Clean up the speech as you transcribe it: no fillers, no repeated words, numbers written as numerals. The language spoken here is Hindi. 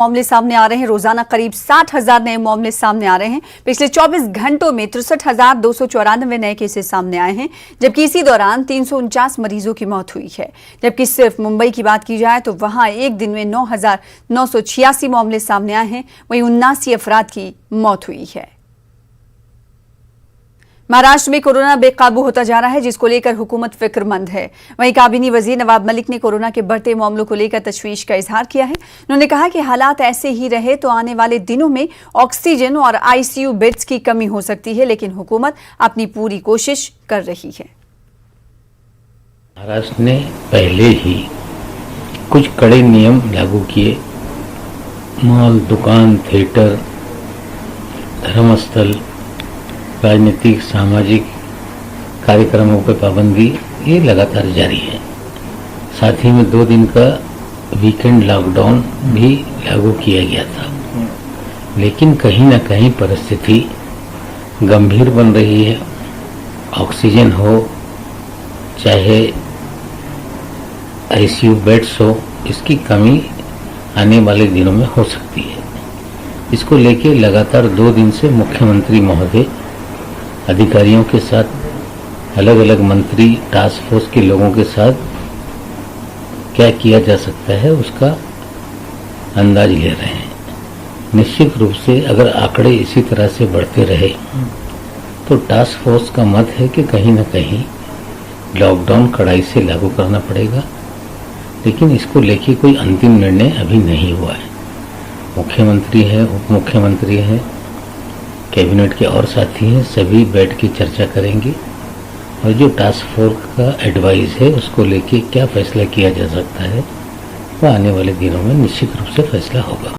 मामले सामने आ रहे हैं। रोजाना करीब 60,000 नए मामले सामने आ रहे हैं। पिछले 24 घंटों में 63,294 नए केसेस सामने आए हैं, जबकि इसी दौरान 349 मरीजों की मौत हुई है। जबकि सिर्फ मुंबई की बात की जाए तो वहां एक दिन में 9,986 मामले सामने आए हैं, वहीं 79 अफराद की मौत हुई है। महाराष्ट्र में कोरोना बेकाबू होता जा रहा है, जिसको लेकर हुकूमत फिक्रमंद है। वहीं काबीनी वजीर नवाब मलिक ने कोरोना के बढ़ते मामलों को लेकर तशवीश का इजहार किया है। उन्होंने कहा कि हालात ऐसे ही रहे तो आने वाले दिनों में ऑक्सीजन और आईसीयू बेड्स की कमी हो सकती है, लेकिन हुकूमत अपनी पूरी कोशिश कर रही है। महाराष्ट्र ने पहले ही कुछ कड़े नियम लागू किए। मॉल, दुकान, थिएटर, धर्मस्थल, राजनीतिक सामाजिक कार्यक्रमों पर पाबंदी ये लगातार जारी है। साथ ही में 2 दिन का वीकेंड लॉकडाउन भी लागू किया गया था, लेकिन कहीं न कहीं परिस्थिति गंभीर बन रही है। ऑक्सीजन हो चाहे आईसीयू बेड्स हो, इसकी कमी आने वाले दिनों में हो सकती है। इसको लेके लगातार 2 दिन से मुख्यमंत्री महोदय अधिकारियों के साथ, अलग अलग मंत्री, टास्क फोर्स के लोगों के साथ क्या किया जा सकता है उसका अंदाज ले रहे हैं। निश्चित रूप से अगर आंकड़े इसी तरह से बढ़ते रहे तो टास्क फोर्स का मत है कि कहीं न कहीं लॉकडाउन कड़ाई से लागू करना पड़ेगा, लेकिन इसको लेके कोई अंतिम निर्णय अभी नहीं हुआ है। मुख्यमंत्री है, उप मुख्यमंत्री है, कैबिनेट के और साथी हैं, सभी बैठ के चर्चा करेंगे और जो टास्क फोर्स का एडवाइस है उसको लेके क्या फैसला किया जा सकता है वो आने वाले दिनों में निश्चित रूप से फैसला होगा।